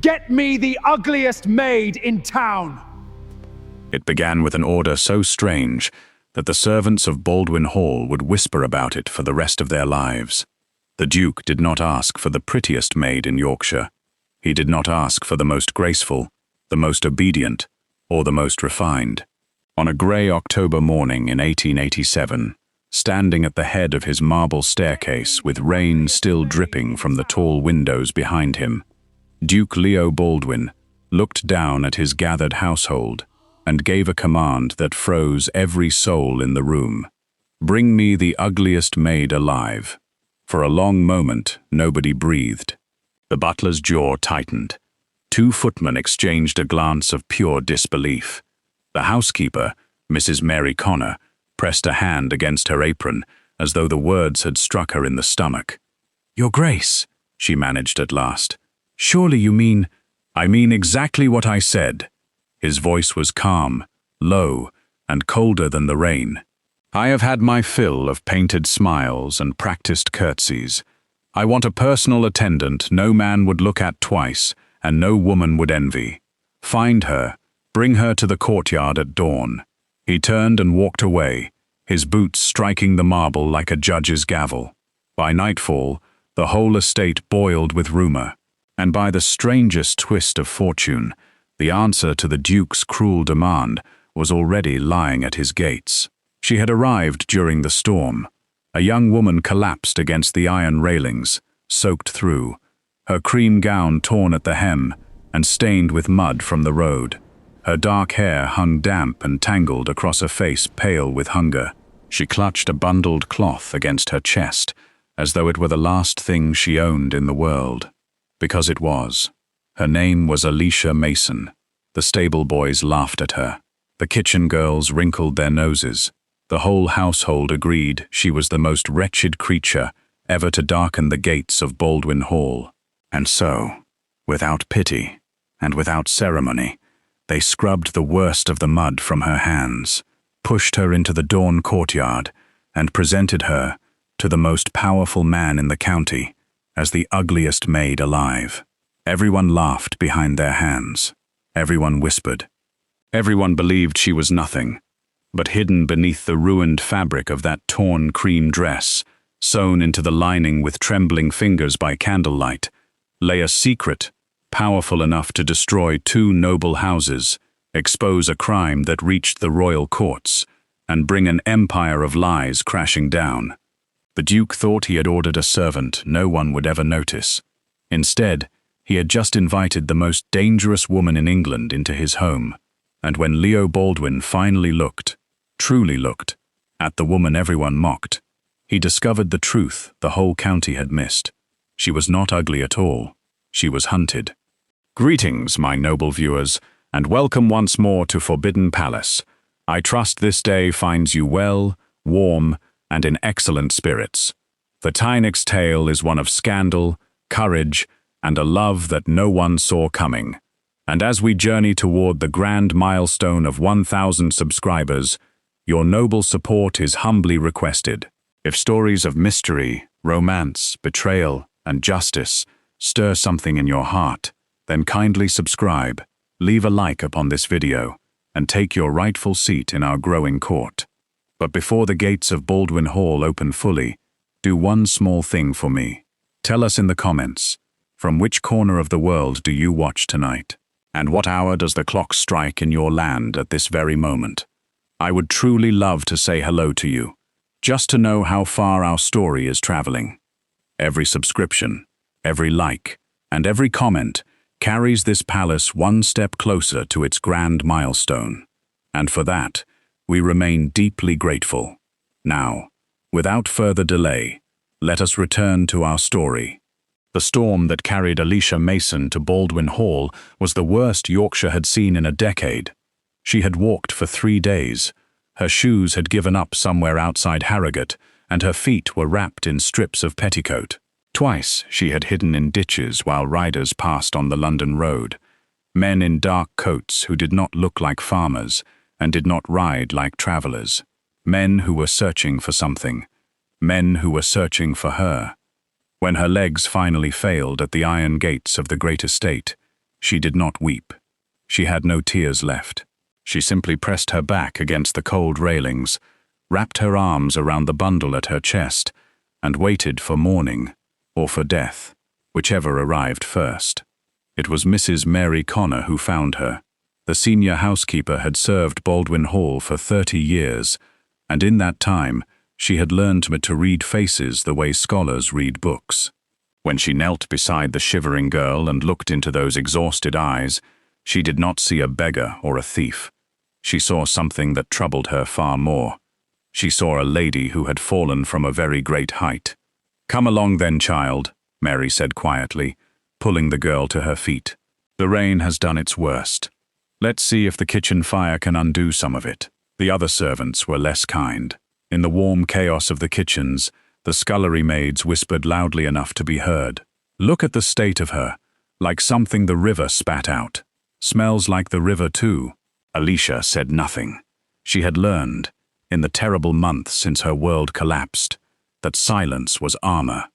Get me the ugliest maid in town! It began with an order so strange that the servants of Baldwin Hall would whisper about it for the rest of their lives. The Duke did not ask for the prettiest maid in Yorkshire. He did not ask for the most graceful, the most obedient, or the most refined. On a grey October morning in 1887, standing at the head of his marble staircase with rain still dripping from the tall windows behind him, Duke Leo Baldwin looked down at his gathered household and gave a command that froze every soul in the room. "Bring me the ugliest maid alive." For a long moment, nobody breathed. The butler's jaw tightened. 2 footmen exchanged a glance of pure disbelief. The housekeeper, Mrs. Mary Connor, pressed a hand against her apron as though the words had struck her in the stomach. "Your Grace," she managed at last, "surely you mean—" "I mean exactly what I said." His voice was calm, low, and colder than the rain. "I have had my fill of painted smiles and practiced curtsies. I want a personal attendant no man would look at twice and no woman would envy. Find her, bring her to the courtyard at dawn." He turned and walked away, his boots striking the marble like a judge's gavel. By nightfall, the whole estate boiled with rumour, and by the strangest twist of fortune, the answer to the Duke's cruel demand was already lying at his gates. She had arrived during the storm. A young woman collapsed against the iron railings, soaked through, her cream gown torn at the hem and stained with mud from the road. Her dark hair hung damp and tangled across a face pale with hunger. She clutched a bundled cloth against her chest, as though it were the last thing she owned in the world. Because it was. Her name was Alicia Mason. The stable boys laughed at her. The kitchen girls wrinkled their noses. The whole household agreed she was the most wretched creature ever to darken the gates of Baldwin Hall. And so, without pity and without ceremony, they scrubbed the worst of the mud from her hands, pushed her into the dawn courtyard, and presented her to the most powerful man in the county as the ugliest maid alive. Everyone laughed behind their hands. Everyone whispered. Everyone believed she was nothing, but hidden beneath the ruined fabric of that torn cream dress, sewn into the lining with trembling fingers by candlelight, lay a secret, powerful enough to destroy 2 noble houses, expose a crime that reached the royal courts, and bring an empire of lies crashing down. The Duke thought he had ordered a servant no one would ever notice. Instead, he had just invited the most dangerous woman in England into his home, and when Leo Baldwin finally looked, truly looked, at the woman everyone mocked, he discovered the truth the whole county had missed. She was not ugly at all. She was hunted. Greetings, my noble viewers, and welcome once more to Forbidden Palace. I trust this day finds you well, warm, and in excellent spirits. The Tynex's tale is one of scandal, courage, and a love that no one saw coming. And as we journey toward the grand milestone of 1,000 subscribers, your noble support is humbly requested. If stories of mystery, romance, betrayal, and justice stir something in your heart, then kindly subscribe, leave a like upon this video, and take your rightful seat in our growing court. But before the gates of Baldwin Hall open fully, do one small thing for me. Tell us in the comments, from which corner of the world do you watch tonight? And what hour does the clock strike in your land at this very moment? I would truly love to say hello to you, just to know how far our story is traveling. Every subscription, every like, and every comment carries this palace one step closer to its grand milestone. And for that, we remain deeply grateful. Now, without further delay, let us return to our story. The storm that carried Alicia Mason to Baldwin Hall was the worst Yorkshire had seen in a decade. She had walked for 3 days. Her shoes had given up somewhere outside Harrogate, and her feet were wrapped in strips of petticoat. Twice she had hidden in ditches while riders passed on the London road. Men in dark coats who did not look like farmers and did not ride like travellers. Men who were searching for something. Men who were searching for her. When her legs finally failed at the iron gates of the great estate, She did not weep. She had no tears left. She simply pressed her back against the cold railings, wrapped her arms around the bundle at her chest, and waited for morning, or for death, whichever arrived first. It was Mrs. Mary Connor who found her. The senior housekeeper had served Baldwin Hall for 30 years, and in that time she had learned to read faces the way scholars read books. When she knelt beside the shivering girl and looked into those exhausted eyes, she did not see a beggar or a thief. She saw something that troubled her far more. She saw a lady who had fallen from a very great height. "Come along then, child," Mary said quietly, pulling the girl to her feet. "The rain has done its worst. Let's see if the kitchen fire can undo some of it." The other servants were less kind. In the warm chaos of the kitchens, the scullery maids whispered loudly enough to be heard. "Look at the state of her, like something the river spat out. Smells like the river too." Alicia said nothing. She had learned, in the terrible months since her world collapsed, that silence was armor.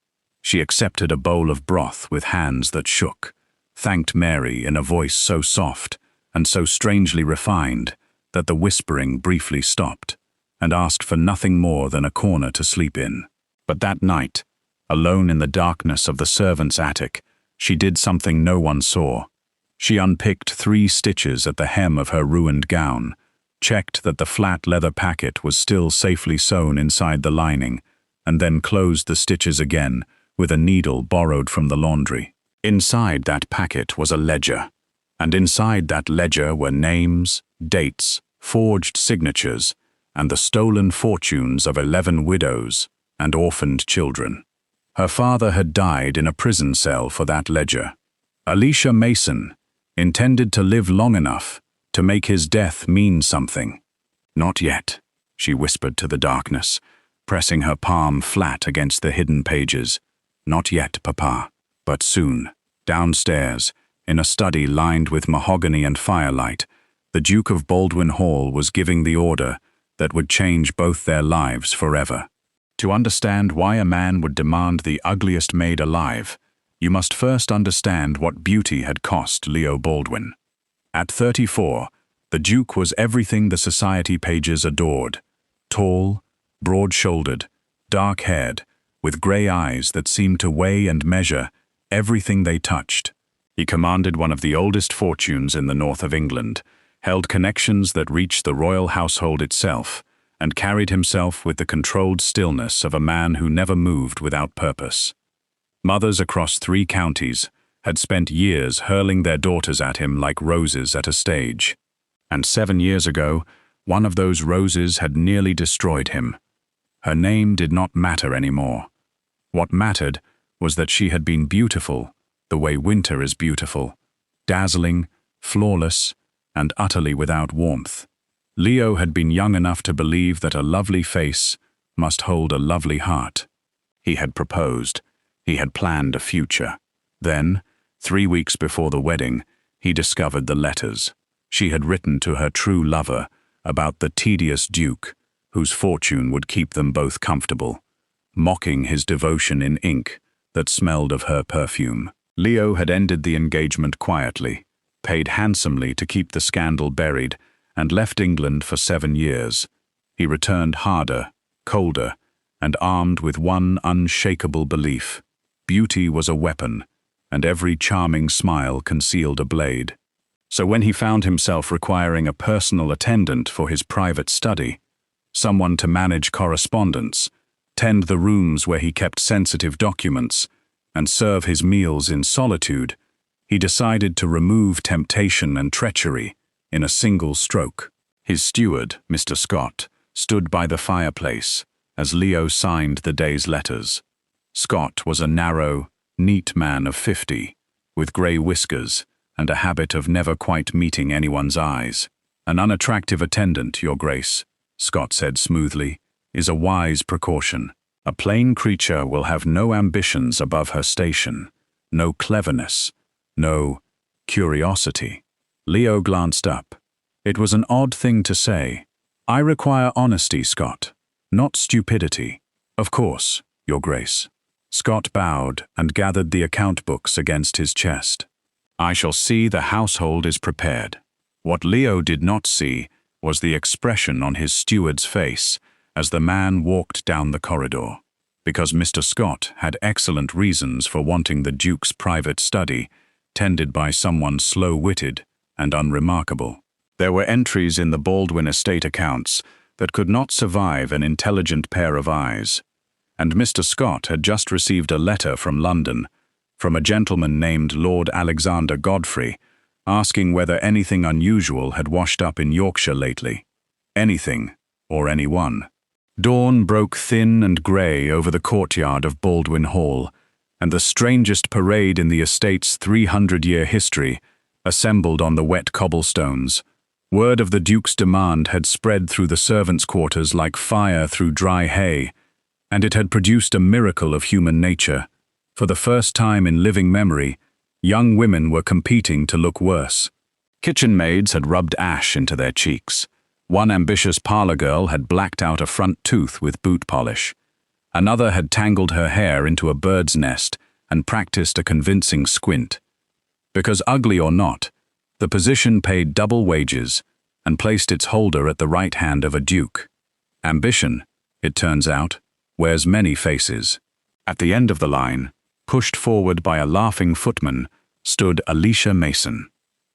She accepted a bowl of broth with hands that shook, thanked Mary in a voice so soft and so strangely refined that the whispering briefly stopped, and asked for nothing more than a corner to sleep in. But that night, alone in the darkness of the servants' attic, she did something no one saw. She unpicked 3 stitches at the hem of her ruined gown, checked that the flat leather packet was still safely sewn inside the lining, and then closed the stitches again with a needle borrowed from the laundry. Inside that packet was a ledger, and inside that ledger were names, dates, forged signatures, and the stolen fortunes of 11 widows and orphaned children. Her father had died in a prison cell for that ledger. Alicia Mason intended to live long enough to make his death mean something. "Not yet," she whispered to the darkness, pressing her palm flat against the hidden pages. "Not yet, Papa, but soon." Downstairs, in a study lined with mahogany and firelight, the Duke of Baldwin Hall was giving the order that would change both their lives forever. To understand why a man would demand the ugliest maid alive, you must first understand what beauty had cost Leo Baldwin. At 34, the Duke was everything the society pages adored. Tall, broad-shouldered, dark-haired, with grey eyes that seemed to weigh and measure everything they touched. He commanded one of the oldest fortunes in the north of England, held connections that reached the royal household itself, and carried himself with the controlled stillness of a man who never moved without purpose. Mothers across 3 counties had spent years hurling their daughters at him like roses at a stage. And 7 years ago, one of those roses had nearly destroyed him. Her name did not matter anymore. What mattered was that she had been beautiful, the way winter is beautiful, dazzling, flawless, and utterly without warmth. Leo had been young enough to believe that a lovely face must hold a lovely heart. He had proposed. He had planned a future. Then, 3 weeks before the wedding, he discovered the letters. She had written to her true lover about the tedious Duke, whose fortune would keep them both comfortable, mocking his devotion in ink that smelled of her perfume. Leo had ended the engagement quietly, paid handsomely to keep the scandal buried, and left England for 7 years. He returned harder, colder, and armed with one unshakable belief: beauty was a weapon, and every charming smile concealed a blade. So when he found himself requiring a personal attendant for his private study, someone to manage correspondence, tend the rooms where he kept sensitive documents, and serve his meals in solitude, he decided to remove temptation and treachery in a single stroke. His steward, Mr. Scott, stood by the fireplace as Leo signed the day's letters. Scott was a narrow, neat man of 50, with grey whiskers and a habit of never quite meeting anyone's eyes. "An unattractive attendant, Your Grace," Scott said smoothly, "is a wise precaution. A plain creature will have no ambitions above her station, no cleverness, no curiosity." Leo glanced up. It was an odd thing to say. "I require honesty, Scott, not stupidity." "Of course, Your Grace." Scott bowed and gathered the account books against his chest. I shall see the household is prepared. What Leo did not see was the expression on his steward's face as the man walked down the corridor, because Mr. Scott had excellent reasons for wanting the Duke's private study, tended by someone slow-witted and unremarkable. There were entries in the Baldwin estate accounts that could not survive an intelligent pair of eyes, and Mr. Scott had just received a letter from London, from a gentleman named Lord Alexander Godfrey, asking whether anything unusual had washed up in Yorkshire lately. Anything, or anyone. Dawn broke thin and grey over the courtyard of Baldwin Hall, and the strangest parade in the estate's 300-year history assembled on the wet cobblestones. Word of the Duke's demand had spread through the servants' quarters like fire through dry hay, and it had produced a miracle of human nature. For the first time in living memory, young women were competing to look worse. Kitchen maids had rubbed ash into their cheeks. One ambitious parlour girl had blacked out a front tooth with boot polish. Another had tangled her hair into a bird's nest and practiced a convincing squint. Because ugly or not, the position paid double wages and placed its holder at the right hand of a duke. Ambition, it turns out, wears many faces. At the end of the line, pushed forward by a laughing footman, stood Alicia Mason.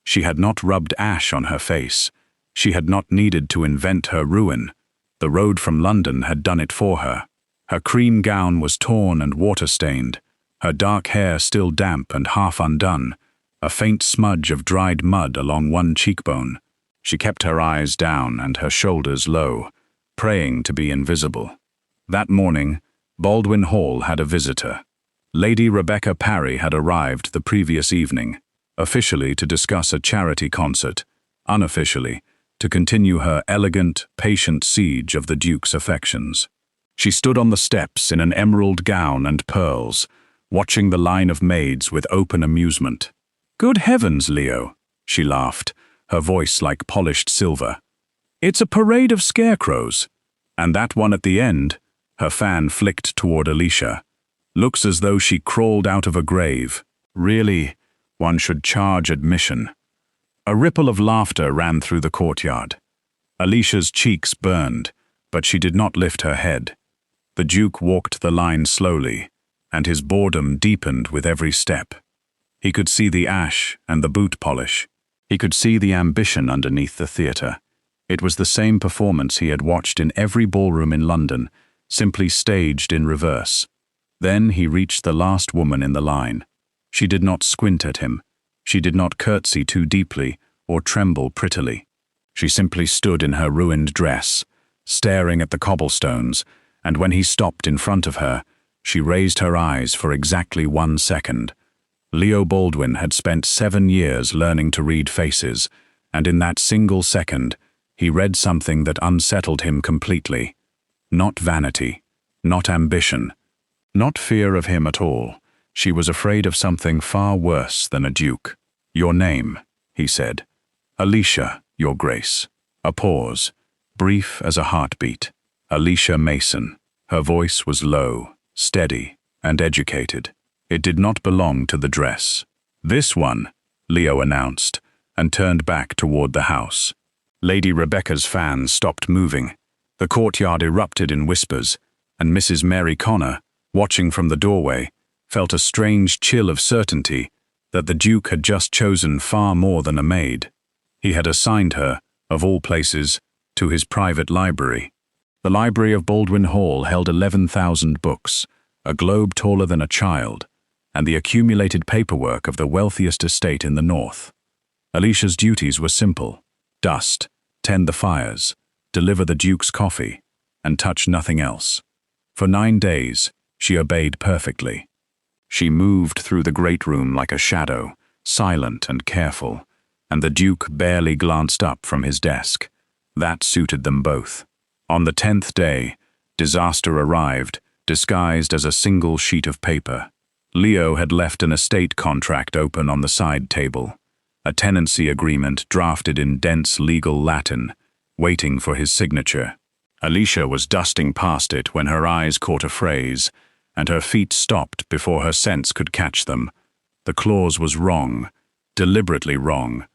She had not rubbed ash on her face. She had not needed to invent her ruin. The road from London had done it for her. Her cream gown was torn and water-stained, her dark hair still damp and half undone, a faint smudge of dried mud along one cheekbone. She kept her eyes down and her shoulders low, praying to be invisible. That morning, Baldwin Hall had a visitor. Lady Rebecca Parry had arrived the previous evening, officially to discuss a charity concert, unofficially, to continue her elegant, patient siege of the Duke's affections. She stood on the steps in an emerald gown and pearls, watching the line of maids with open amusement. "Good heavens, Leo," she laughed, her voice like polished silver. "It's a parade of scarecrows. And that one at the end," her fan flicked toward Alicia, "looks as though she crawled out of a grave. Really, one should charge admission." A ripple of laughter ran through the courtyard. Alicia's cheeks burned, but she did not lift her head. The Duke walked the line slowly, and his boredom deepened with every step. He could see the ash and the boot polish. He could see the ambition underneath the theatre. It was the same performance he had watched in every ballroom in London, simply staged in reverse. Then he reached the last woman in the line. She did not squint at him. She did not curtsy too deeply or tremble prettily. She simply stood in her ruined dress, staring at the cobblestones, and when he stopped in front of her, she raised her eyes for exactly 1 second. Leo Baldwin had spent 7 years learning to read faces, and in that single second, he read something that unsettled him completely. Not vanity, not ambition, not fear of him at all. She was afraid of something far worse than a duke. "Your name," he said. "Alicia, Your Grace." A pause, brief as a heartbeat. Alicia Mason. Her voice was low, steady, and educated. It did not belong to the dress. "This one," Leo announced, and turned back toward the house. Lady Rebecca's fan stopped moving. The courtyard erupted in whispers, and Mrs. Mary Connor, watching from the doorway, felt a strange chill of certainty that the Duke had just chosen far more than a maid. He had assigned her, of all places, to his private library. The library of Baldwin Hall held 11,000 books, a globe taller than a child, and the accumulated paperwork of the wealthiest estate in the north. Alicia's duties were simple: dust, tend the fires, deliver the Duke's coffee, and touch nothing else. For 9 days, she obeyed perfectly. She moved through the great room like a shadow, silent and careful, and the Duke barely glanced up from his desk. That suited them both. On the 10th day, disaster arrived, disguised as a single sheet of paper. Leo had left an estate contract open on the side table, a tenancy agreement drafted in dense legal Latin, waiting for his signature. Alicia was dusting past it when her eyes caught a phrase, and her feet stopped before her sense could catch them. The clause was wrong. deliberately wrong.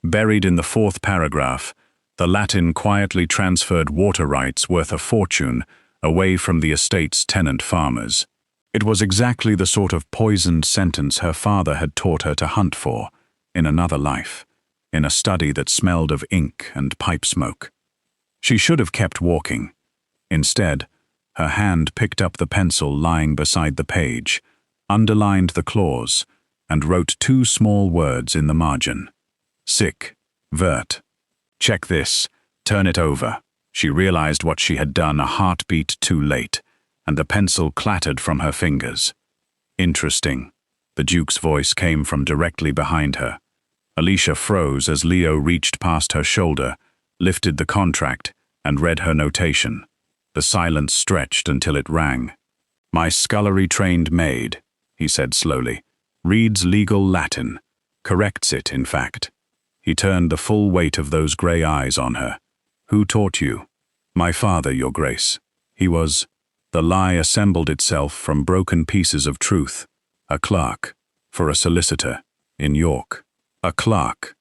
Buried in the fourth paragraph, the Latin quietly transferred water rights worth a fortune away from the estate's tenant farmers. It was exactly the sort of poisoned sentence her father had taught her to hunt for, in another life, in a study that smelled of ink and pipe smoke. She should have kept walking. Instead, her hand picked up the pencil lying beside the page, underlined the clause, and wrote two small words in the margin. Sic, vert. Check this, turn it over. She realized what she had done a heartbeat too late, and the pencil clattered from her fingers. Interesting. The Duke's voice came from directly behind her. Alicia froze as Leo reached past her shoulder, lifted the contract, and read her notation. The silence stretched until it rang. My scullery-trained maid, he said slowly, reads legal Latin. Corrects it, in fact. He turned the full weight of those grey eyes on her. Who taught you? My father, Your Grace. He was... The lie assembled itself from broken pieces of truth. A clerk. For a solicitor. In York. A clerk.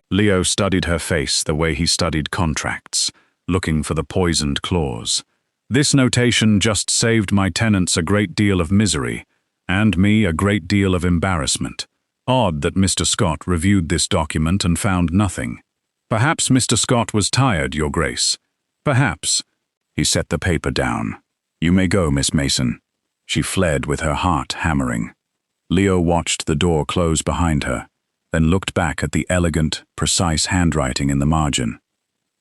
Leo studied her face the way he studied contracts, looking for the poisoned clause. This notation just saved my tenants a great deal of misery, and me a great deal of embarrassment. Odd that Mr. Scott reviewed this document and found nothing. Perhaps Mr. Scott was tired, Your Grace. Perhaps. He set the paper down. You may go, Miss Mason. She fled with her heart hammering. Leo watched the door close behind her, then looked back at the elegant, precise handwriting in the margin.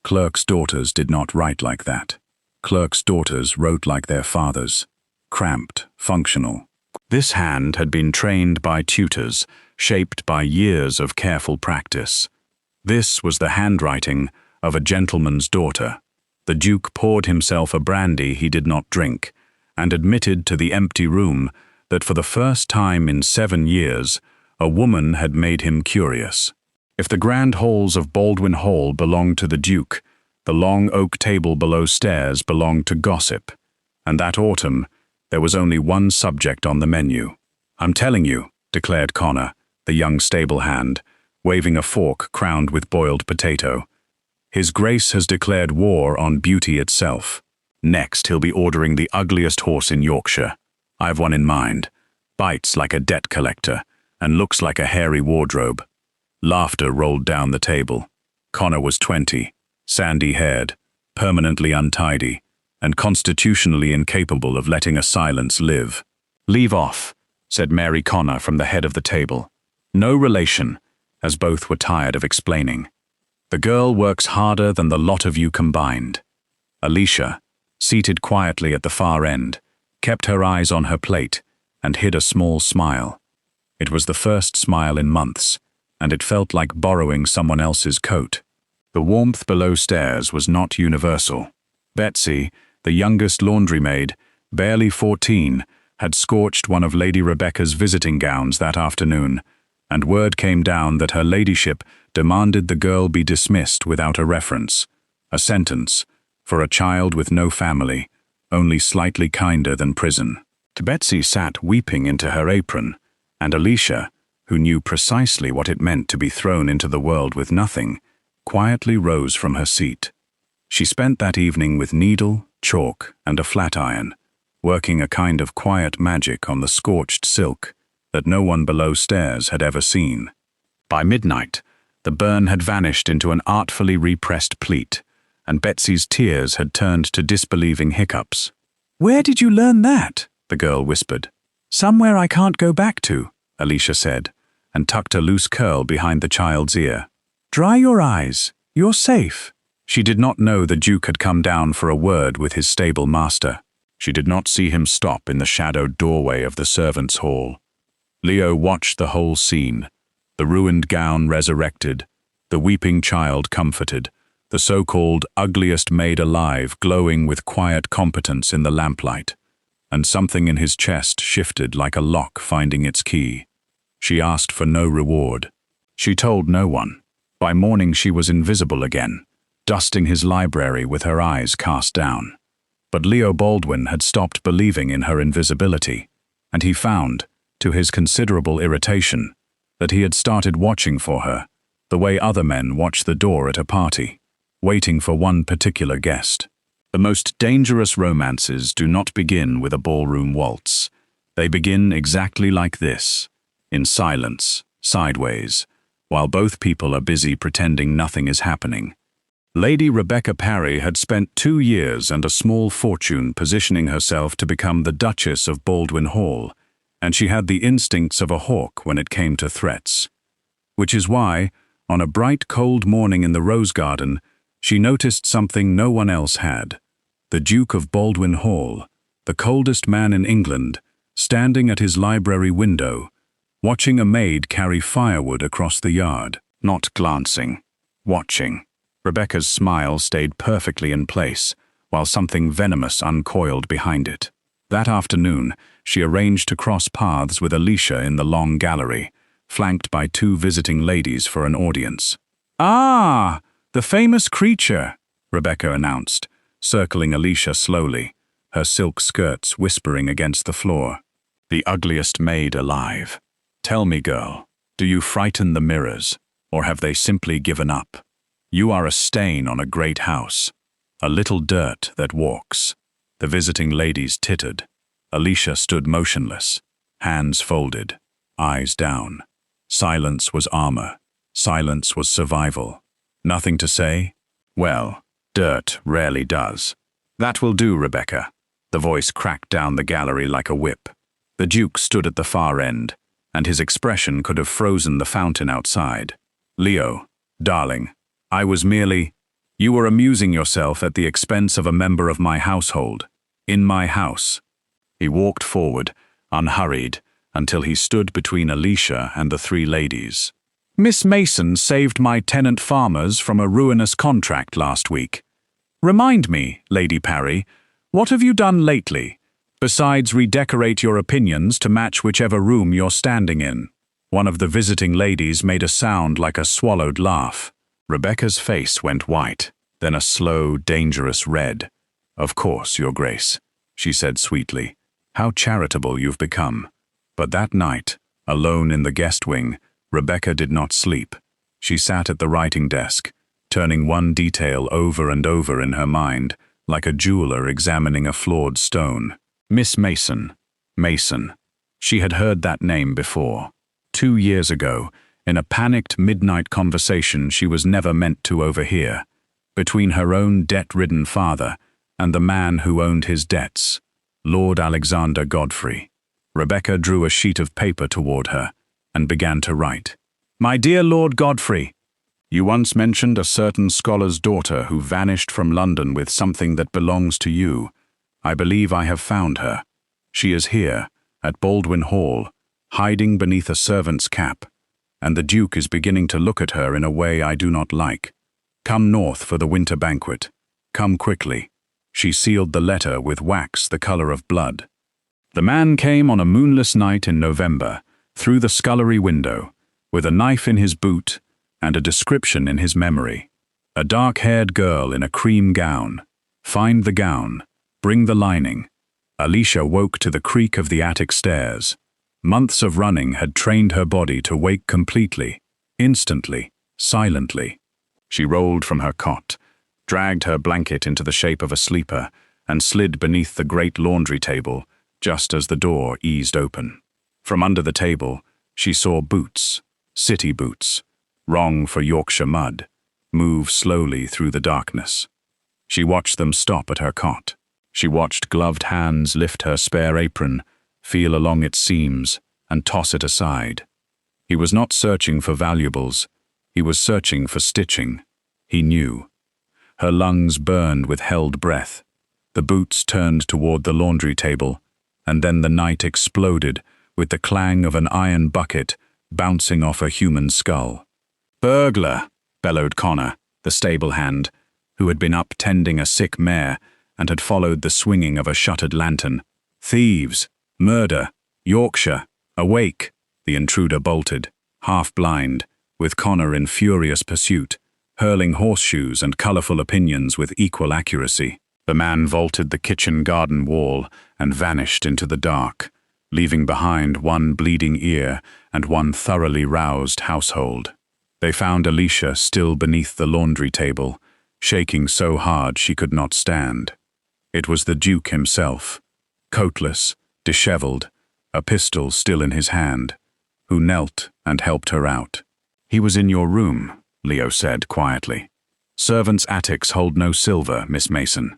Clerks' daughters did not write like that. Clerks' daughters wrote like their fathers. Cramped, functional. This hand had been trained by tutors, shaped by years of careful practice. This was the handwriting of a gentleman's daughter. The Duke poured himself a brandy he did not drink, and admitted to the empty room that for the first time in 7 years, a woman had made him curious. If the grand halls of Baldwin Hall belonged to the Duke, the long oak table below stairs belonged to gossip, and that autumn there was only one subject on the menu. I'm telling you, declared Connor, the young stable hand, waving a fork crowned with boiled potato. His Grace has declared war on beauty itself. Next, he'll be ordering the ugliest horse in Yorkshire. I've one in mind. Bites like a debt collector, and looks like a hairy wardrobe. Laughter rolled down the table. Connor was 20, sandy-haired, permanently untidy, and constitutionally incapable of letting a silence live. Leave off, said Mary Connor from the head of the table. No relation, as both were tired of explaining. The girl works harder than the lot of you combined. Alicia, seated quietly at the far end, kept her eyes on her plate and hid a small smile. It was the first smile in months, and it felt like borrowing someone else's coat. The warmth below stairs was not universal. Betsy, the youngest laundry maid, barely 14, had scorched one of Lady Rebecca's visiting gowns that afternoon, and word came down that her ladyship demanded the girl be dismissed without a reference, a sentence, for a child with no family, only slightly kinder than prison. Betsy sat weeping into her apron, and Alicia, who knew precisely what it meant to be thrown into the world with nothing, quietly rose from her seat. She spent that evening with needle, chalk, and a flat iron, working a kind of quiet magic on the scorched silk that no one below stairs had ever seen. By midnight, the burn had vanished into an artfully repressed pleat, and Betsy's tears had turned to disbelieving hiccups. "Where did you learn that?" the girl whispered. "Somewhere I can't go back to," Alicia said, and tucked a loose curl behind the child's ear. "Dry your eyes. You're safe." She did not know the Duke had come down for a word with his stable master. She did not see him stop in the shadowed doorway of the servants' hall. Leo watched the whole scene, the ruined gown resurrected, the weeping child comforted, the so-called ugliest maid alive glowing with quiet competence in the lamplight, and something in his chest shifted like a lock finding its key. She asked for no reward. She told no one. By morning she was invisible again, dusting his library with her eyes cast down. But Leo Baldwin had stopped believing in her invisibility, and he found, to his considerable irritation, that he had started watching for her, the way other men watch the door at a party, waiting for one particular guest. The most dangerous romances do not begin with a ballroom waltz. They begin exactly like this, in silence, sideways, while both people are busy pretending nothing is happening. Lady Rebecca Parry had spent 2 years and a small fortune positioning herself to become the Duchess of Baldwin Hall, and she had the instincts of a hawk when it came to threats. Which is why, on a bright, cold morning in the rose garden, she noticed something no one else had. The Duke of Baldwin Hall, the coldest man in England, standing at his library window, watching a maid carry firewood across the yard, not glancing, watching. Rebecca's smile stayed perfectly in place, while something venomous uncoiled behind it. That afternoon, she arranged to cross paths with Alicia in the long gallery, flanked by 2 visiting ladies for an audience. "Ah, the famous creature," Rebecca announced, circling Alicia slowly, her silk skirts whispering against the floor. "The ugliest maid alive. Tell me, girl, do you frighten the mirrors, or have they simply given up? You are a stain on a great house, a little dirt that walks." The visiting ladies tittered. Alicia stood motionless, hands folded, eyes down. Silence was armor. Silence was survival. Nothing to say? Well, dirt rarely does. "That will do, Rebecca." The voice cracked down the gallery like a whip. The Duke stood at the far end, and his expression could have frozen the fountain outside. "Leo, darling, I was merely— You were amusing yourself at the expense of a member of my household. In my house." He walked forward, unhurried, until he stood between Alicia and the 3 ladies. "Miss Mason saved my tenant farmers from a ruinous contract last week. Remind me, Lady Parry, what have you done lately, besides redecorate your opinions to match whichever room you're standing in?" One of the visiting ladies made a sound like a swallowed laugh. Rebecca's face went white, then a slow, dangerous red. "Of course, Your Grace," she said sweetly. "How charitable you've become." But that night, alone in the guest wing, Rebecca did not sleep. She sat at the writing desk, turning one detail over and over in her mind, like a jeweler examining a flawed stone. Miss Mason. Mason. She had heard that name before. 2 years ago, in a panicked midnight conversation she was never meant to overhear, between her own debt-ridden father and the man who owned his debts, Lord Alexander Godfrey. Rebecca drew a sheet of paper toward her and began to write. "My dear Lord Godfrey, you once mentioned a certain scholar's daughter who vanished from London with something that belongs to you. I believe I have found her. She is here, at Baldwin Hall, hiding beneath a servant's cap, and the Duke is beginning to look at her in a way I do not like. Come north for the winter banquet. Come quickly." She sealed the letter with wax the color of blood. The man came on a moonless night in November, through the scullery window, with a knife in his boot and a description in his memory. A dark-haired girl in a cream gown. Find the gown. Bring the lining. Alicia woke to the creak of the attic stairs. Months of running had trained her body to wake completely, instantly, silently. She rolled from her cot, dragged her blanket into the shape of a sleeper, and slid beneath the great laundry table just as the door eased open. From under the table, she saw boots, city boots, wrong for Yorkshire mud, move slowly through the darkness. She watched them stop at her cot. She watched gloved hands lift her spare apron, feel along its seams, and toss it aside. He was not searching for valuables. He was searching for stitching. He knew. Her lungs burned with held breath. The boots turned toward the laundry table, and then the night exploded with the clang of an iron bucket bouncing off a human skull. "Burglar!" bellowed Connor, the stable hand, who had been up tending a sick mare and had followed the swinging of a shuttered lantern. "Thieves! Murder! Yorkshire! Awake!" The intruder bolted, half-blind, with Connor in furious pursuit, hurling horseshoes and colorful opinions with equal accuracy. The man vaulted the kitchen garden wall and vanished into the dark, leaving behind one bleeding ear and one thoroughly roused household. They found Alicia still beneath the laundry table, shaking so hard she could not stand. It was the Duke himself, coatless, dishevelled, a pistol still in his hand, who knelt and helped her out. "He was in your room," Leo said quietly. "Servants' attics hold no silver, Miss Mason.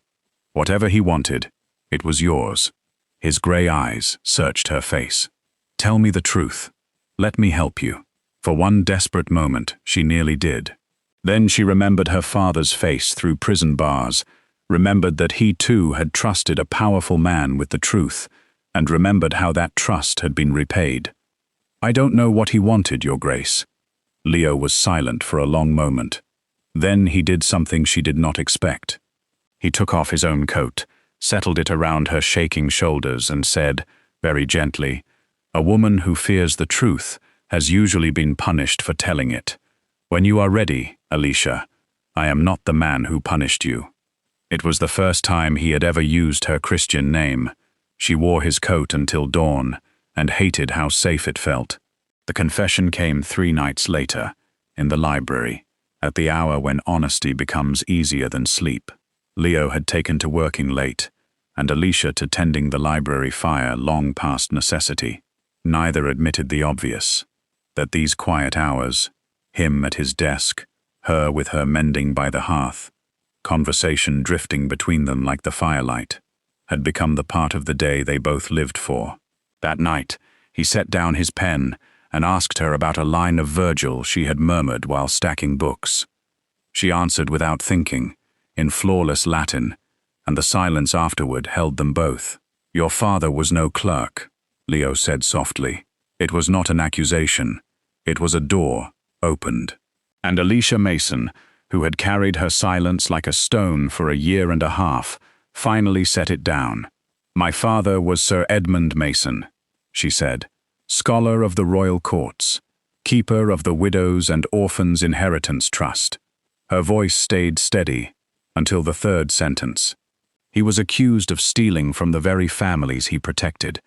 Whatever he wanted, it was yours." His grey eyes searched her face. "Tell me the truth. Let me help you." For one desperate moment, she nearly did. Then she remembered her father's face through prison bars, remembered that he too had trusted a powerful man with the truth, and remembered how that trust had been repaid. "I don't know what he wanted, Your Grace." Leo was silent for a long moment. Then he did something she did not expect. He took off his own coat, settled it around her shaking shoulders, and said, very gently, "A woman who fears the truth has usually been punished for telling it. When you are ready, Alicia, I am not the man who punished you." It was the first time he had ever used her Christian name. She wore his coat until dawn, and hated how safe it felt. The confession came 3 nights later, in the library, at the hour when honesty becomes easier than sleep. Leo had taken to working late, and Alicia to tending the library fire long past necessity. Neither admitted the obvious, that these quiet hours, him at his desk, her with her mending by the hearth, conversation drifting between them like the firelight, had become the part of the day they both lived for. That night, he set down his pen and asked her about a line of Virgil she had murmured while stacking books. She answered without thinking, in flawless Latin, and the silence afterward held them both. "Your father was no clerk," Leo said softly. It was not an accusation. It was a door opened. And Alicia Mason, who had carried her silence like a stone for a year and a half, finally set it down. "My father was Sir Edmund Mason," she said, "scholar of the royal courts, keeper of the Widows' and Orphans' Inheritance Trust." Her voice stayed steady until the 3rd sentence. "He was accused of stealing from the very families he protected.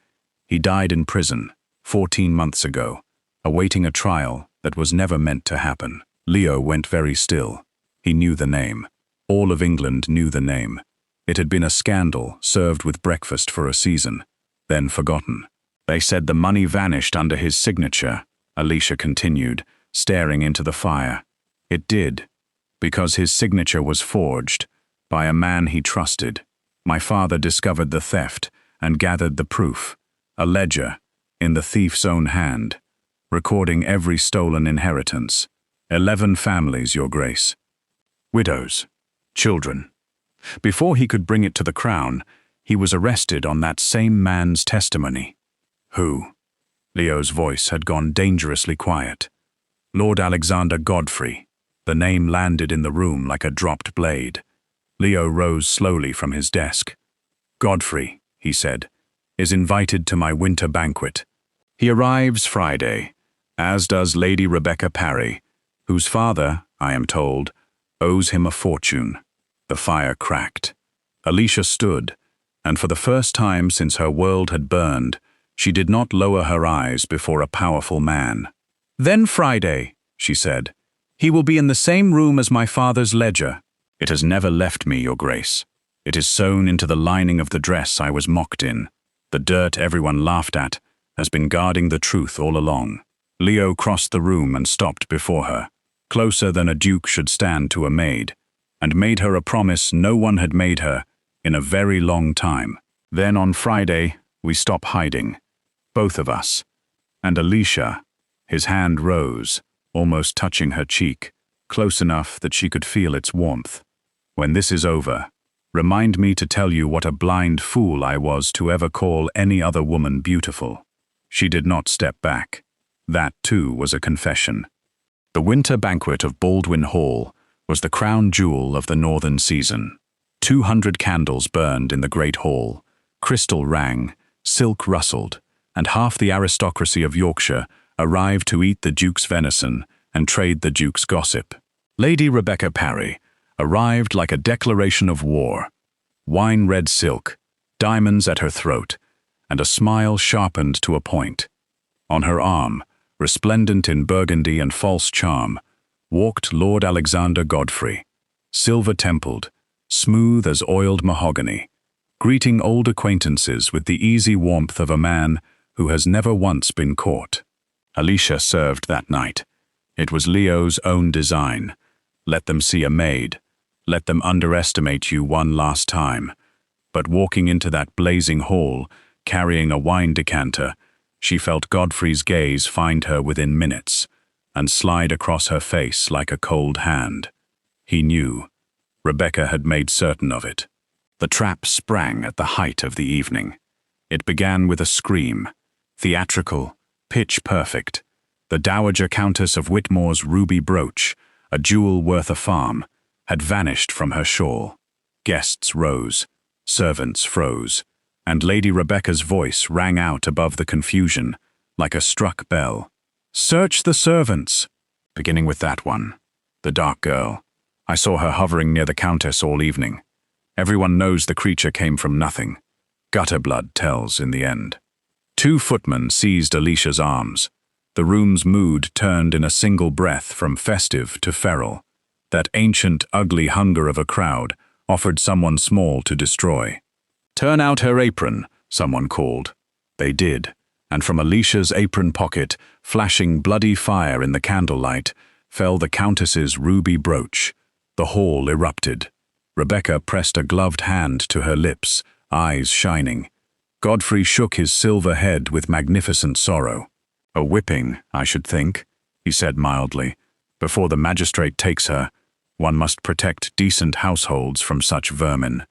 He died in prison 14 months ago, awaiting a trial that was never meant to happen." Leo went very still. He knew the name. All of England knew the name. It had been a scandal served with breakfast for a season, then forgotten. "They said the money vanished under his signature," Alicia continued, staring into the fire. "It did, because his signature was forged by a man he trusted. My father discovered the theft and gathered the proof, a ledger, in the thief's own hand, recording every stolen inheritance. 11 families, Your Grace. Widows, children. Before he could bring it to the Crown, he was arrested on that same man's testimony." "Who?" Leo's voice had gone dangerously quiet. "Lord Alexander Godfrey." The name landed in the room like a dropped blade. Leo rose slowly from his desk. "Godfrey," he said, "is invited to my winter banquet. He arrives Friday, as does Lady Rebecca Parry, whose father, I am told, owes him a fortune." The fire cracked. Alicia stood, and for the first time since her world had burned, she did not lower her eyes before a powerful man. "Then Friday," she said, "he will be in the same room as my father's ledger." "It has never left me, Your Grace. It is sewn into the lining of the dress I was mocked in. The dirt everyone laughed at has been guarding the truth all along." Leo crossed the room and stopped before her, closer than a duke should stand to a maid, and made her a promise no one had made her in a very long time. "Then on Friday, we stop hiding, both of us. And Alicia," his hand rose, almost touching her cheek, close enough that she could feel its warmth. "When this is over, remind me to tell you what a blind fool I was to ever call any other woman beautiful." She did not step back. That, too, was a confession. The winter banquet of Baldwin Hall was the crown jewel of the northern season. 200 candles burned in the great hall, crystal rang, silk rustled, and half the aristocracy of Yorkshire arrived to eat the Duke's venison and trade the Duke's gossip. Lady Rebecca Parry arrived like a declaration of war. Wine-red silk, diamonds at her throat, and a smile sharpened to a point. On her arm, resplendent in burgundy and false charm, walked Lord Alexander Godfrey, silver-templed, smooth as oiled mahogany, greeting old acquaintances with the easy warmth of a man who has never once been caught. Alicia served that night. It was Leo's own design. Let them see a maid. Let them underestimate you one last time. But walking into that blazing hall, carrying a wine decanter, she felt Godfrey's gaze find her within minutes, and slide across her face like a cold hand. He knew. Rebecca had made certain of it. The trap sprang at the height of the evening. It began with a scream, theatrical, pitch-perfect. The Dowager Countess of Whitmore's ruby brooch, a jewel worth a farm, had vanished from her shawl. Guests rose, servants froze, and Lady Rebecca's voice rang out above the confusion, like a struck bell. "Search the servants!" Beginning with that one, the dark girl. I saw her hovering near the Countess all evening. Everyone knows the creature came from nothing. Gutter blood tells in the end. 2 footmen seized Alicia's arms. The room's mood turned in a single breath from festive to feral. That ancient, ugly hunger of a crowd offered someone small to destroy. "Turn out her apron," someone called. They did, and from Alicia's apron pocket, flashing bloody fire in the candlelight, fell the Countess's ruby brooch. The hall erupted. Rebecca pressed a gloved hand to her lips, eyes shining. Godfrey shook his silver head with magnificent sorrow. "A whipping, I should think," he said mildly. "Before the magistrate takes her, one must protect decent households from such vermin."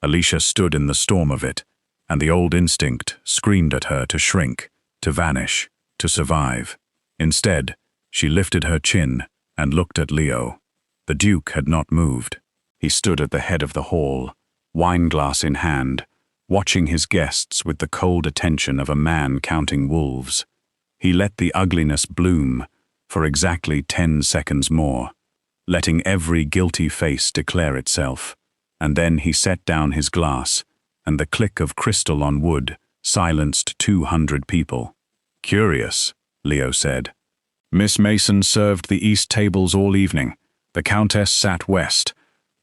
Alicia stood in the storm of it, and the old instinct screamed at her to shrink, to vanish, to survive. Instead, she lifted her chin and looked at Leo. The Duke had not moved. He stood at the head of the hall, wineglass in hand, watching his guests with the cold attention of a man counting wolves. He let the ugliness bloom for exactly 10 seconds more, letting every guilty face declare itself, and then he set down his glass, and the click of crystal on wood silenced 200 people. "Curious," Leo said. "Miss Mason served the east tables all evening. The Countess sat west.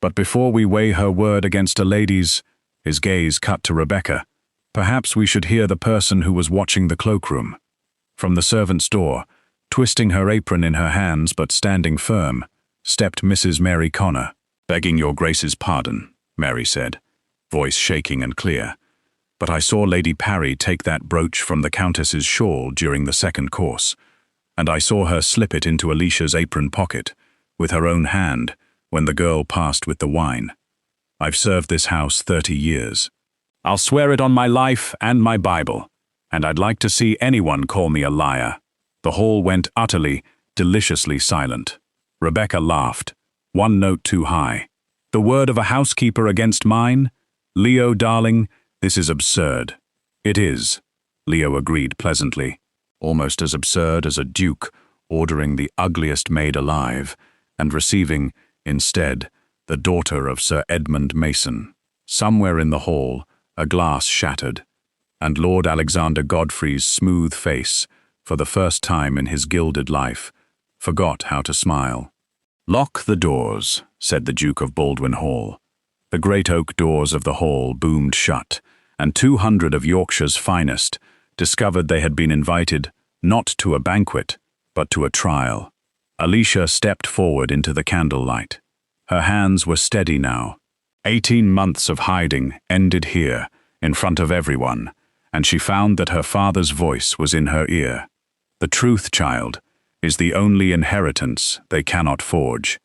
But before we weigh her word against a lady's," his gaze cut to Rebecca, "perhaps we should hear the person who was watching the cloakroom." From the servants' door, twisting her apron in her hands but standing firm, stepped Mrs. Mary Connor. "Begging your Grace's pardon," Mary said, voice shaking and clear, "but I saw Lady Parry take that brooch from the Countess's shawl during the second course, and I saw her slip it into Alicia's apron pocket, with her own hand, when the girl passed with the wine. I've served this house 30 years. I'll swear it on my life and my Bible, and I'd like to see anyone call me a liar." The hall went utterly, deliciously silent. Rebecca laughed, one note too high. "The word of a housekeeper against mine? Leo, darling, this is absurd." "It is," Leo agreed pleasantly. "Almost as absurd as a duke ordering the ugliest maid alive and receiving, instead, the daughter of Sir Edmund Mason." Somewhere in the hall, a glass shattered, and Lord Alexander Godfrey's smooth face, for the first time in his gilded life, forgot how to smile. "Lock the doors," said the Duke of Baldwin Hall. The great oak doors of the hall boomed shut, and 200 of Yorkshire's finest discovered they had been invited not to a banquet, but to a trial. Alicia stepped forward into the candlelight. Her hands were steady now. 18 months of hiding ended here, in front of everyone, and she found that her father's voice was in her ear. "The truth, child, is the only inheritance they cannot forge."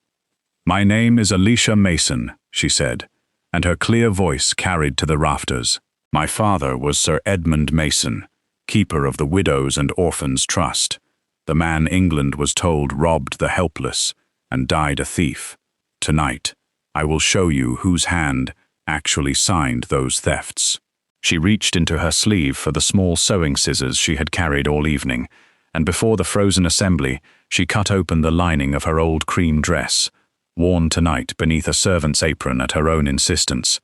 "My name is Alicia Mason," she said, and her clear voice carried to the rafters. "My father was Sir Edmund Mason, keeper of the Widows' and Orphans' Trust, the man England was told robbed the helpless and died a thief. Tonight, I will show you whose hand actually signed those thefts." She reached into her sleeve for the small sewing scissors she had carried all evening, and before the frozen assembly, she cut open the lining of her old cream dress, worn tonight beneath a servant's apron at her own insistence,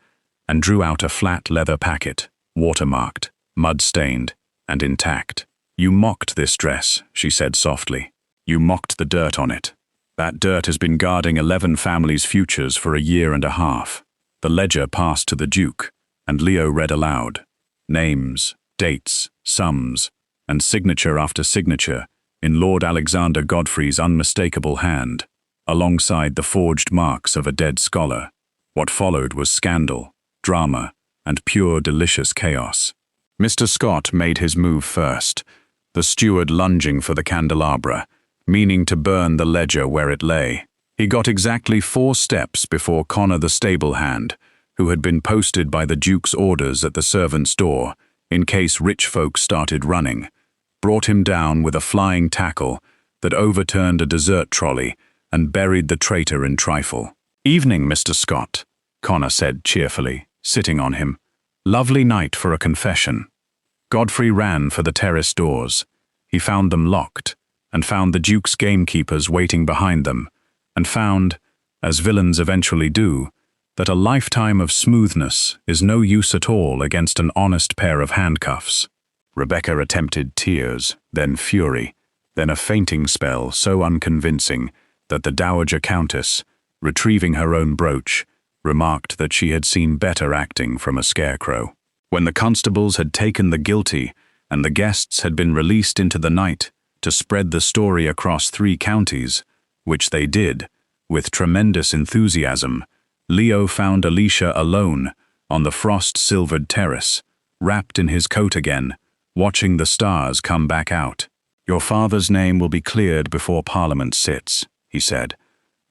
and drew out a flat leather packet, watermarked, mud-stained, and intact. "You mocked this dress," she said softly. "You mocked the dirt on it. That dirt has been guarding 11 families' futures for a year and a half." The ledger passed to the Duke, and Leo read aloud. Names, dates, sums, and signature after signature in Lord Alexander Godfrey's unmistakable hand, alongside the forged marks of a dead scholar. What followed was scandal, drama, and pure delicious chaos. Mr. Scott made his move first, the steward lunging for the candelabra, meaning to burn the ledger where it lay. He got exactly 4 steps before Connor the stable hand, who had been posted by the Duke's orders at the servant's door, in case rich folk started running, brought him down with a flying tackle that overturned a dessert trolley and buried the traitor in trifle. "Evening, Mr. Scott," Connor said cheerfully, sitting on him. "Lovely night for a confession." Godfrey ran for the terrace doors. He found them locked, and found the Duke's gamekeepers waiting behind them, and found, as villains eventually do, that a lifetime of smoothness is no use at all against an honest pair of handcuffs. Rebecca attempted tears, then fury, then a fainting spell so unconvincing that the Dowager Countess, retrieving her own brooch, remarked that she had seen better acting from a scarecrow. When the constables had taken the guilty and the guests had been released into the night to spread the story across 3 counties, which they did, with tremendous enthusiasm, Leo found Alicia alone on the frost-silvered terrace, wrapped in his coat again, watching the stars come back out. "Your father's name will be cleared before Parliament sits," he said.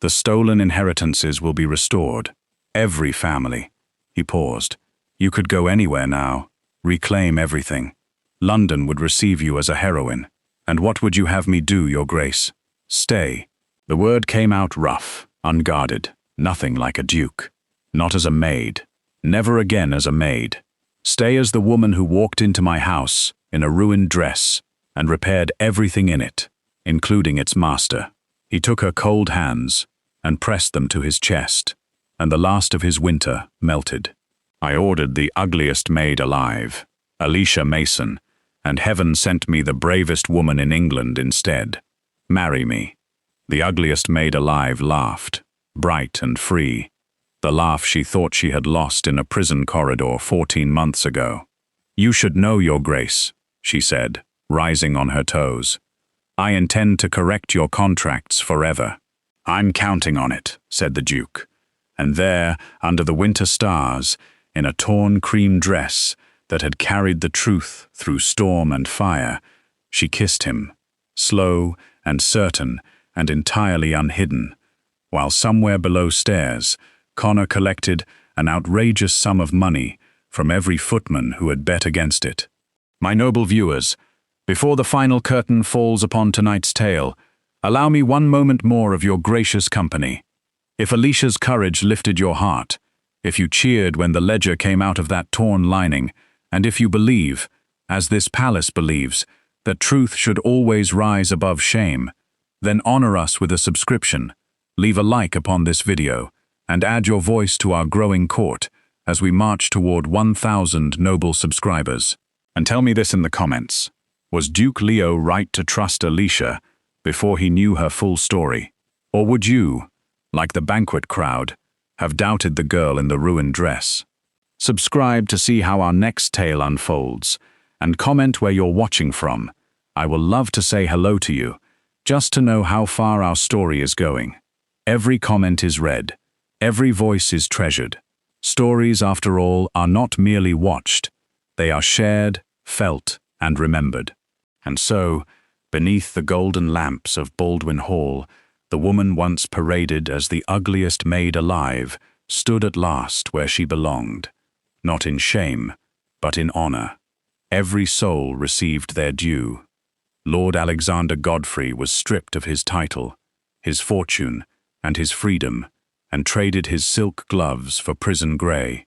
"The stolen inheritances will be restored. Every family." He paused. "You could go anywhere now, reclaim everything. London would receive you as a heroine. And what would you have me do, Your Grace?" "Stay." The word came out rough, unguarded, nothing like a duke. "Not as a maid. Never again as a maid. Stay as the woman who walked into my house in a ruined dress and repaired everything in it, including its master." He took her cold hands and pressed them to his chest, and the last of his winter melted. "I ordered the ugliest maid alive, Alicia Mason, and heaven sent me the bravest woman in England instead. Marry me." The ugliest maid alive laughed, bright and free, the laugh she thought she had lost in a prison corridor 14 months ago. "You should know, Your Grace," she said, rising on her toes. "I intend to correct your contracts forever." "I'm counting on it," said the Duke. And there, under the winter stars, in a torn cream dress that had carried the truth through storm and fire, she kissed him, slow and certain and entirely unhidden, while somewhere below stairs, Connor collected an outrageous sum of money from every footman who had bet against it. My noble viewers, before the final curtain falls upon tonight's tale, allow me one moment more of your gracious company. If Alicia's courage lifted your heart, if you cheered when the ledger came out of that torn lining, and if you believe, as this palace believes, that truth should always rise above shame, then honor us with a subscription, leave a like upon this video, and add your voice to our growing court as we march toward 1,000 noble subscribers. And tell me this in the comments. Was Duke Leo right to trust Alicia before he knew her full story? Or would you, like the banquet crowd, have doubted the girl in the ruined dress? Subscribe to see how our next tale unfolds, and comment where you're watching from. I will love to say hello to you, just to know how far our story is going. Every comment is read. Every voice is treasured. Stories, after all, are not merely watched. They are shared, felt, and remembered. And so, beneath the golden lamps of Baldwin Hall, the woman once paraded as the ugliest maid alive stood at last where she belonged. Not in shame, but in honor. Every soul received their due. Lord Alexander Godfrey was stripped of his title, his fortune, and his freedom, and traded his silk gloves for prison grey.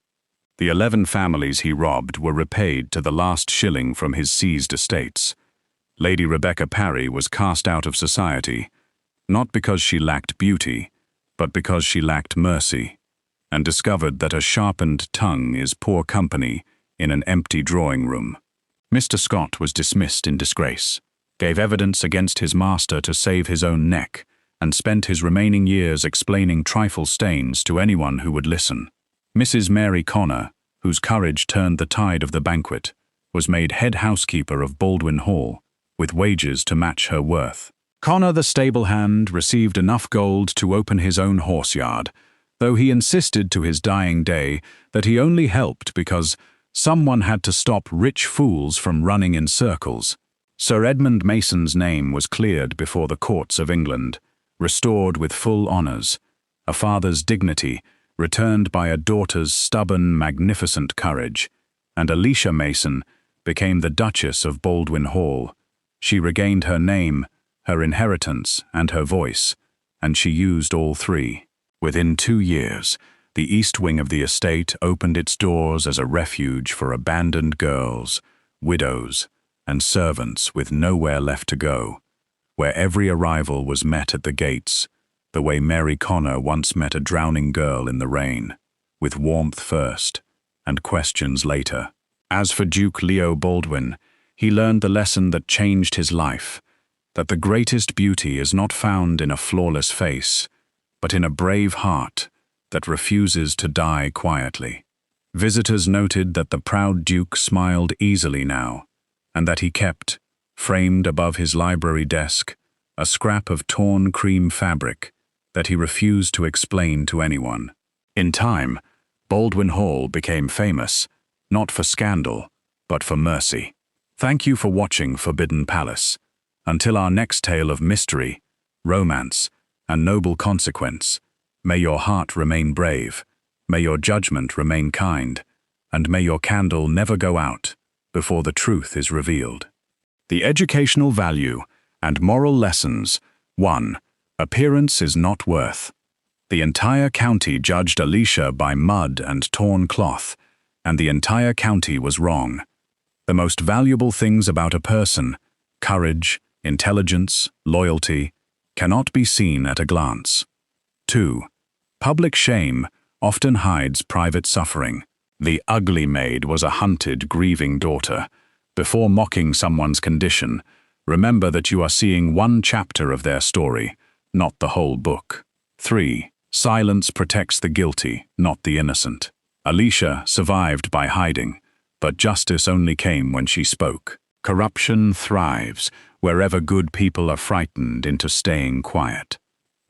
The 11 families he robbed were repaid to the last shilling from his seized estates. Lady Rebecca Parry was cast out of society, not because she lacked beauty, but because she lacked mercy, and discovered that a sharpened tongue is poor company in an empty drawing room. Mr. Scott was dismissed in disgrace, gave evidence against his master to save his own neck, and spent his remaining years explaining trifle stains to anyone who would listen. Mrs. Mary Connor, whose courage turned the tide of the banquet, was made head housekeeper of Baldwin Hall, with wages to match her worth. Connor the stable hand received enough gold to open his own horse-yard, though he insisted to his dying day that he only helped because someone had to stop rich fools from running in circles. Sir Edmund Mason's name was cleared before the courts of England, restored with full honours, a father's dignity returned by a daughter's stubborn, magnificent courage, and Alicia Mason became the Duchess of Baldwin Hall. She regained her name, her inheritance, and her voice, and she used all three. Within 2 years, the east wing of the estate opened its doors as a refuge for abandoned girls, widows, and servants with nowhere left to go, where every arrival was met at the gates, the way Mary Connor once met a drowning girl in the rain, with warmth first, and questions later. As for Duke Leo Baldwin, he learned the lesson that changed his life, that the greatest beauty is not found in a flawless face, but in a brave heart that refuses to die quietly. Visitors noted that the proud Duke smiled easily now, and that he kept, framed above his library desk, a scrap of torn cream fabric that he refused to explain to anyone. In time, Baldwin Hall became famous, not for scandal, but for mercy. Thank you for watching Forbidden Palace. Until our next tale of mystery, romance, and noble consequence, may your heart remain brave, may your judgment remain kind, and may your candle never go out before the truth is revealed. The educational value and moral lessons. 1. Appearance is not worth. The entire county judged Alicia by mud and torn cloth, and the entire county was wrong. The most valuable things about a person, courage, intelligence, loyalty, cannot be seen at a glance. 2. Public shame often hides private suffering. The ugly maid was a hunted, grieving daughter. Before mocking someone's condition, remember that you are seeing one chapter of their story, not the whole book. 3. Silence protects the guilty, not the innocent. Alicia survived by hiding, but justice only came when she spoke. Corruption thrives wherever good people are frightened into staying quiet.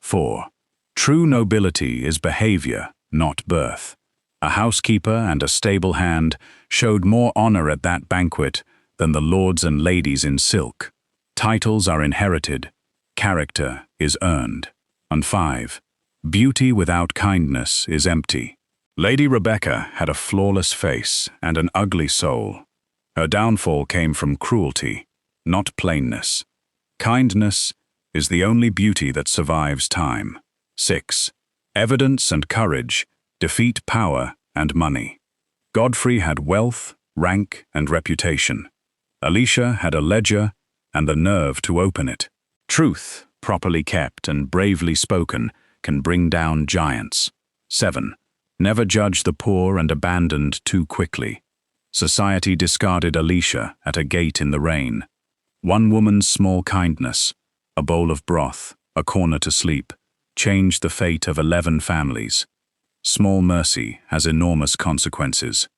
4. True nobility is behavior, not birth. A housekeeper and a stable hand showed more honor at that banquet than the lords and ladies in silk. Titles are inherited, character is earned. And 5. Beauty without kindness is empty. Lady Rebecca had a flawless face and an ugly soul. Her downfall came from cruelty, not plainness. Kindness is the only beauty that survives time. 6. Evidence and courage defeat power and money. Godfrey had wealth, rank, and reputation. Alicia had a ledger and the nerve to open it. Truth, properly kept and bravely spoken, can bring down giants. 7. Never judge the poor and abandoned too quickly. Society discarded Alicia at a gate in the rain. One woman's small kindness, a bowl of broth, a corner to sleep, changed the fate of 11 families. Small mercy has enormous consequences.